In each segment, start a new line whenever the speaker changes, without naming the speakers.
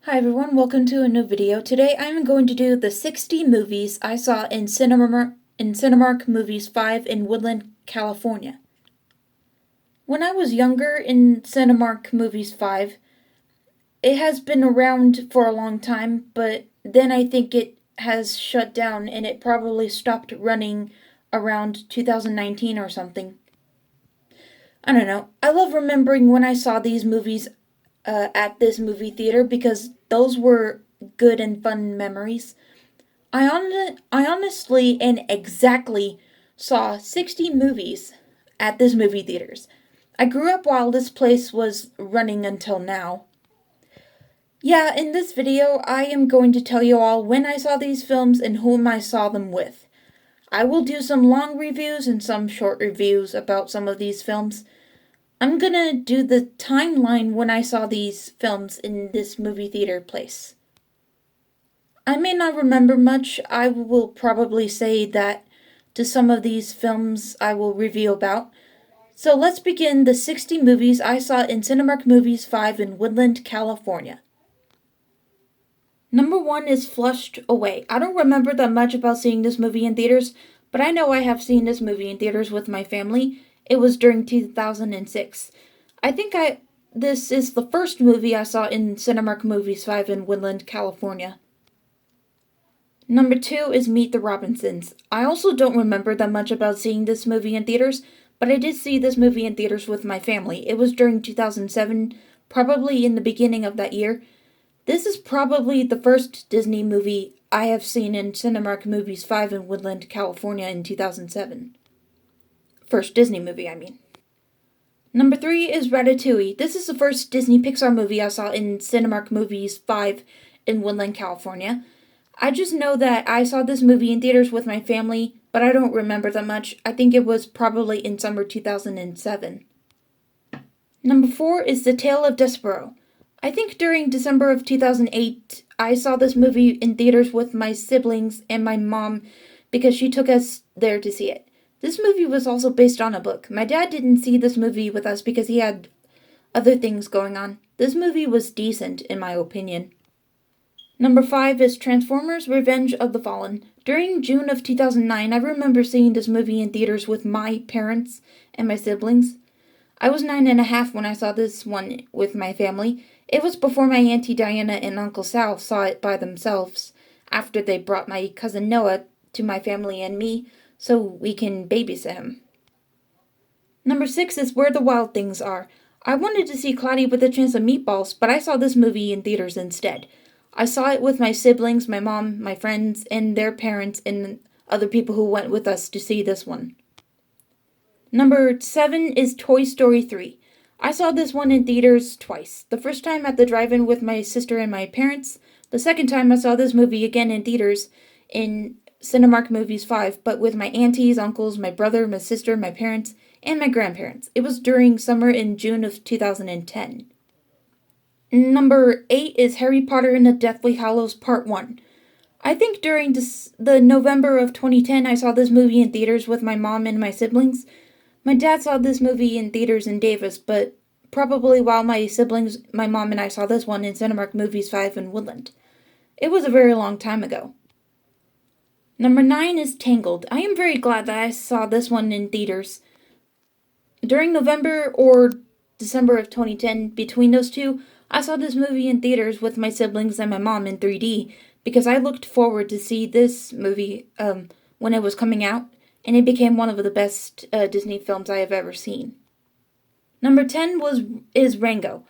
Hi everyone, welcome to a new video. Today I'm going to do the 60 movies I saw in Cinemark Movies 5 in Woodland, California. When I was younger in Cinemark Movies 5, it has been around for a long time, but then I think it has shut down and it probably stopped running around 2019 or something. I don't know. I love remembering when I saw these movies at this movie theater because those were good and fun memories. I honestly and exactly saw 60 movies at this movie theaters. I grew up while this place was running until now. Yeah, in this video, I am going to tell you all when I saw these films and whom I saw them with. I will do some long reviews and some short reviews about some of these films. I'm gonna do the timeline when I saw these films in this movie theater place. I may not remember much. I will probably say that to some of these films I will review about. So let's begin the 60 movies I saw in Cinemark Movies 5 in Woodland, California. Number 1 is Flushed Away. I don't remember that much about seeing this movie in theaters, but I know I have seen this movie in theaters with my family. It was during 2006. I think this is the first movie I saw in Cinemark Movies 5 in Woodland, California. Number 2 is Meet the Robinsons. I also don't remember that much about seeing this movie in theaters, but I did see this movie in theaters with my family. It was during 2007, probably in the beginning of that year. This is probably the first Disney movie I have seen in Cinemark Movies 5 in Woodland, California in 2007. First Disney movie, I mean. Number 3 is Ratatouille. This is the first Disney Pixar movie I saw in Cinemark Movies 5 in Woodland, California. I just know that I saw this movie in theaters with my family, but I don't remember that much. I think it was probably in summer 2007. Number 4 is The Tale of Despicable. I think during December of 2008, I saw this movie in theaters with my siblings and my mom because she took us there to see it. This movie was also based on a book. My dad didn't see this movie with us because he had other things going on. This movie was decent, in my opinion. Number 5 is Transformers: Revenge of the Fallen. During June of 2009, I remember seeing this movie in theaters with my parents and my siblings. I was 9.5 when I saw this one with my family. It was before my Auntie Diana and Uncle Sal saw it by themselves, after they brought my cousin Noah to my family and me, so we can babysit him. Number 6 is Where the Wild Things Are. I wanted to see Cloudy with a Chance of Meatballs, but I saw this movie in theaters instead. I saw it with my siblings, my mom, my friends, and their parents, and other people who went with us to see this one. Number 7 is Toy Story 3. I saw this one in theaters twice. The first time at the drive-in with my sister and my parents. The second time I saw this movie again in theaters in Cinemark Movies 5, but with my aunties, uncles, my brother, my sister, my parents, and my grandparents. It was during summer in June of 2010. Number 8 is Harry Potter and the Deathly Hallows Part 1. I think during the November of 2010, I saw this movie in theaters with my mom and my siblings. My dad saw this movie in theaters in Davis, but probably while my siblings, my mom, and I saw this one in Cinemark Movies 5 in Woodland. It was a very long time ago. Number 9 is Tangled. I am very glad that I saw this one in theaters. During November or December of 2010, between those two, I saw this movie in theaters with my siblings and my mom in 3D because I looked forward to see this movie when it was coming out, and it became one of the best Disney films I have ever seen. Number 10 is Rango.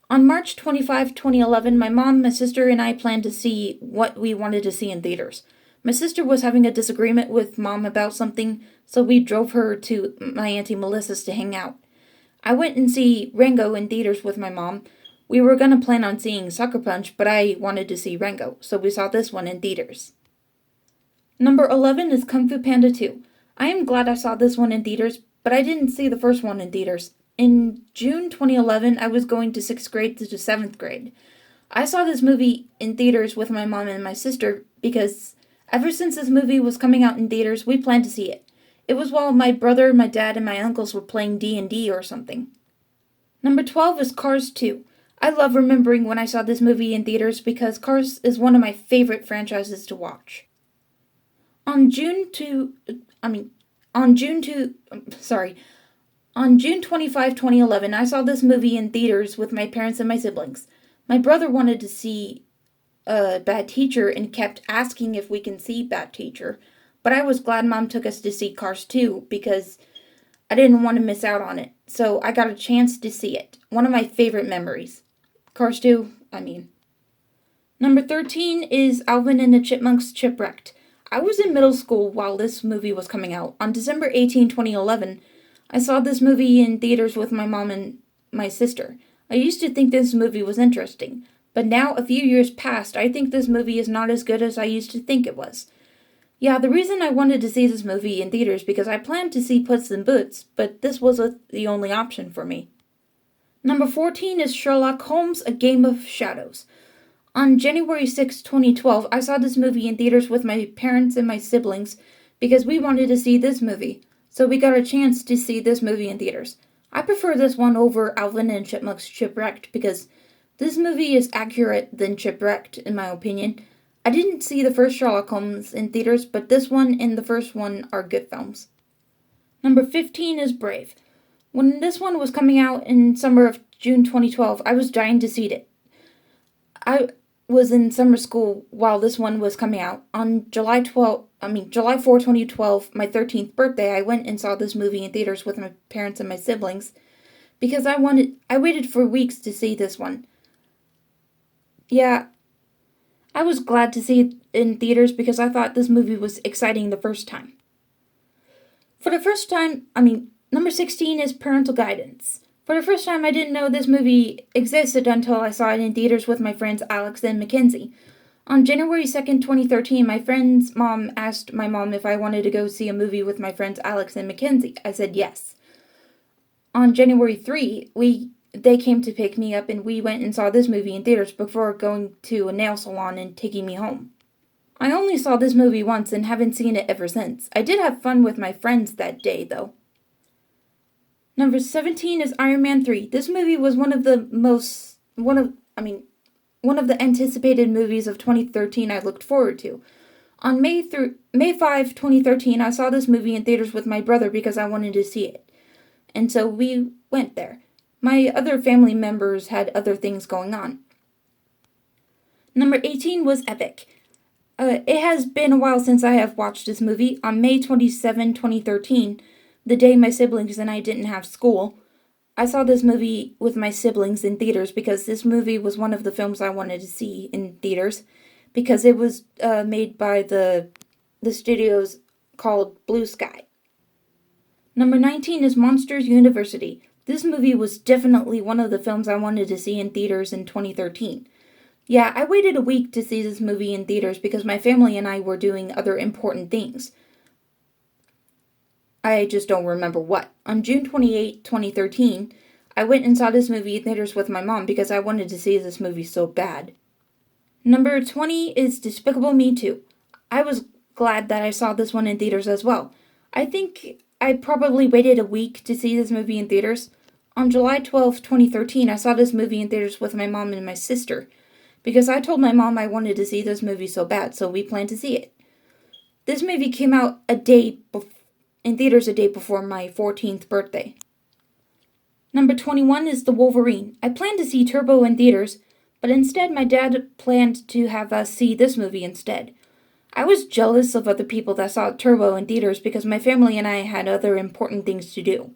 On March 25, 2011, my mom, my sister, and I planned to see what we wanted to see in theaters. My sister was having a disagreement with Mom about something, so we drove her to my Auntie Melissa's to hang out. I went and see Rango in theaters with my mom. We were going to plan on seeing Sucker Punch, but I wanted to see Rango, so we saw this one in theaters. Number 11 is Kung Fu Panda 2. I am glad I saw this one in theaters, but I didn't see the first one in theaters. In June 2011, I was going to 6th grade to 7th grade. I saw this movie in theaters with my mom and my sister because ever since this movie was coming out in theaters, we planned to see it. It was while my brother, my dad, and my uncles were playing D&D or something. Number 12 is Cars 2. I love remembering when I saw this movie in theaters because Cars is one of my favorite franchises to watch. On June to, I mean, on June to, sorry, On June 25, 2011, I saw this movie in theaters with my parents and my siblings. My brother wanted to see Bad Teacher and kept asking if we can see Bad Teacher, but I was glad Mom took us to see Cars 2 because I didn't want to miss out on it, so I got a chance to see it. One of my favorite memories. Cars 2, I mean. Number 13 is Alvin and the Chipmunks Chipwrecked. I was in middle school while this movie was coming out. On December 18, 2011, I saw this movie in theaters with my mom and my sister. I used to think this movie was interesting, but now a few years passed, I think this movie is not as good as I used to think it was. Yeah, the reason I wanted to see this movie in theaters because I planned to see Puss in Boots, but this was the only option for me. Number 14 is Sherlock Holmes, A Game of Shadows. On January 6, 2012, I saw this movie in theaters with my parents and my siblings because we wanted to see this movie, so we got a chance to see this movie in theaters. I prefer this one over Alvin and Chipmunks Chipwrecked because this movie is accurate than Chipwrecked, in my opinion. I didn't see the first Sherlock Holmes in theaters, but this one and the first one are good films. Number 15 is Brave. When this one was coming out in summer of June 2012, I was dying to see it. I was in summer school while this one was coming out. On July 4, 2012, my 13th birthday, I went and saw this movie in theaters with my parents and my siblings because I waited for weeks to see this one. Yeah, I was glad to see it in theaters because I thought this movie was exciting the first time. Number 16 is Parental Guidance. For the first time, I didn't know this movie existed until I saw it in theaters with my friends Alex and Mackenzie. On January 2nd, 2013, my friend's mom asked my mom if I wanted to go see a movie with my friends Alex and Mackenzie. I said yes. On January 3, they came to pick me up and we went and saw this movie in theaters before going to a nail salon and taking me home. I only saw this movie once and haven't seen it ever since. I did have fun with my friends that day, though. Number 17 is Iron Man 3. This movie was one of the anticipated movies of 2013 I looked forward to. On May 5, 2013, I saw this movie in theaters with my brother because I wanted to see it. And so we went there. My other family members had other things going on. Number 18 was Epic. It has been a while since I have watched this movie. On May 27, 2013, the day my siblings and I didn't have school, I saw this movie with my siblings in theaters because this movie was one of the films I wanted to see in theaters because it was made by the studios called Blue Sky. Number 19 is Monsters University. This movie was definitely one of the films I wanted to see in theaters in 2013. Yeah, I waited a week to see this movie in theaters because my family and I were doing other important things. I just don't remember what. On June 28, 2013, I went and saw this movie in theaters with my mom because I wanted to see this movie so bad. Number 20 is Despicable Me 2. I was glad that I saw this one in theaters as well. I think I probably waited a week to see this movie in theaters. On July 12, 2013, I saw this movie in theaters with my mom and my sister because I told my mom I wanted to see this movie so bad, so we planned to see it. This movie came out in theaters a day before my 14th birthday. Number 21 is The Wolverine. I planned to see Turbo in theaters, but instead my dad planned to have us see this movie instead. I was jealous of other people that saw Turbo in theaters because my family and I had other important things to do.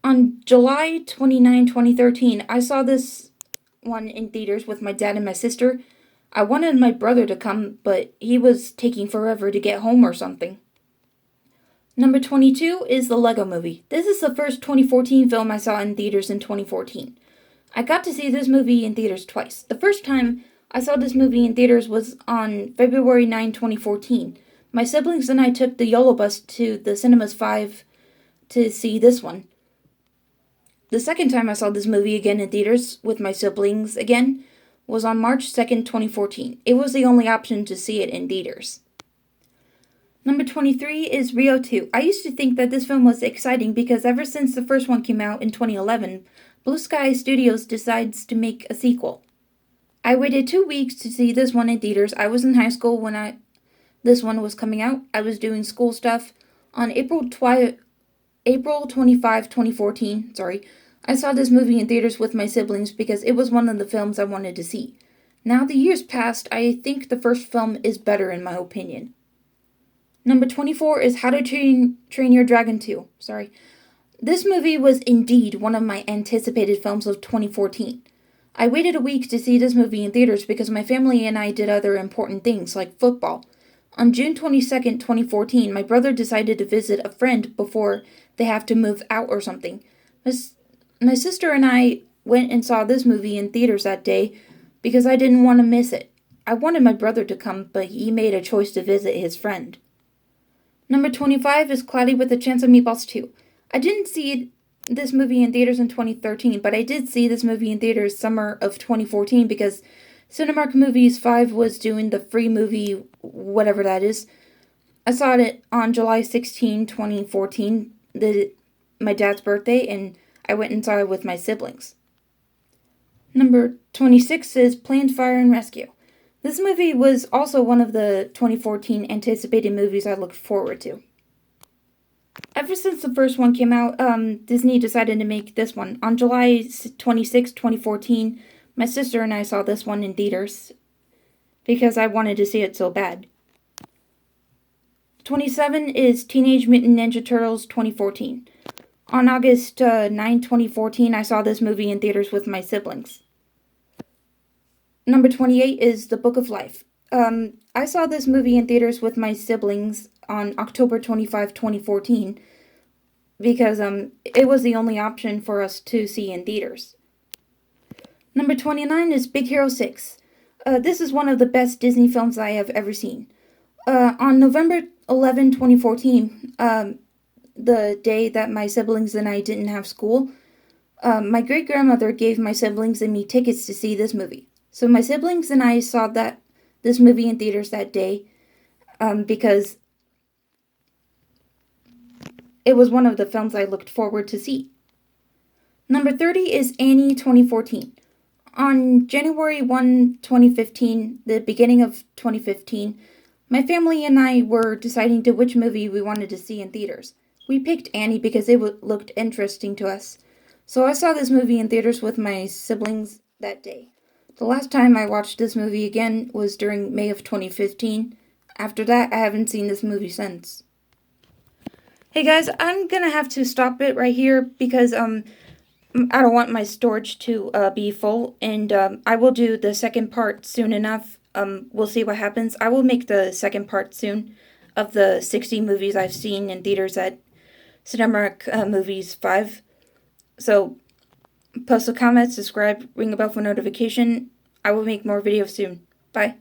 On July 29, 2013, I saw this one in theaters with my dad and my sister. I wanted my brother to come, but he was taking forever to get home or something. Number 22 is The Lego Movie. This is the first 2014 film I saw in theaters in 2014. I got to see this movie in theaters twice. The first time I saw this movie in theaters was on February 9, 2014. My siblings and I took the YOLO bus to the Cinemas 5 to see this one. The second time I saw this movie again in theaters with my siblings again was on March 2nd, 2014. It was the only option to see it in theaters. Number 23 is Rio 2. I used to think that this film was exciting because ever since the first one came out in 2011, Blue Sky Studios decides to make a sequel. I waited 2 weeks to see this one in theaters. I was in high school when this one was coming out. I was doing school stuff. On April 25, 2014, I saw this movie in theaters with my siblings because it was one of the films I wanted to see. Now the years passed, I think the first film is better in my opinion. Number 24 is How to Train Your Dragon 2. This movie was indeed one of my anticipated films of 2014. I waited a week to see this movie in theaters because my family and I did other important things like football. On June 22nd, 2014, my brother decided to visit a friend before they have to move out or something. My sister and I went and saw this movie in theaters that day because I didn't want to miss it. I wanted my brother to come, but he made a choice to visit his friend. Number 25 is Cloudy with a Chance of Meatballs 2. I didn't see this movie in theaters in 2013, but I did see this movie in theaters summer of 2014 because Cinemark Movies 5 was doing the free movie, whatever that is. I saw it on July 16, 2014, my dad's birthday, and I went and saw it with my siblings. Number 26 is Planned Fire and Rescue. This movie was also one of the 2014 anticipated movies I looked forward to. Ever since the first one came out, Disney decided to make this one. On July 26, 2014, my sister and I saw this one in theaters because I wanted to see it so bad. 27 is Teenage Mutant Ninja Turtles 2014. On August 9, 2014, I saw this movie in theaters with my siblings. Number 28 is The Book of Life. I saw this movie in theaters with my siblings on October 25, 2014 because it was the only option for us to see in theaters. Number 29 is Big Hero 6. This is one of the best Disney films I have ever seen. On November 11, 2014, the day that my siblings and I didn't have school, my great-grandmother gave my siblings and me tickets to see this movie. So my siblings and I saw this movie in theaters that day because it was one of the films I looked forward to see. Number 30 is Annie 2014. On January 1, 2015, the beginning of 2015, my family and I were deciding to which movie we wanted to see in theaters. We picked Annie because it looked interesting to us. So I saw this movie in theaters with my siblings that day. The last time I watched this movie again was during May of 2015. After that, I haven't seen this movie since. Hey guys, I'm gonna have to stop it right here because I don't want my storage to be full, and I will do the second part soon enough. We'll see what happens. I will make the second part soon of the 60 movies I've seen in theaters at Cinemark Movies 5. So post a comment, subscribe, ring a bell for notification. I will make more videos soon. Bye.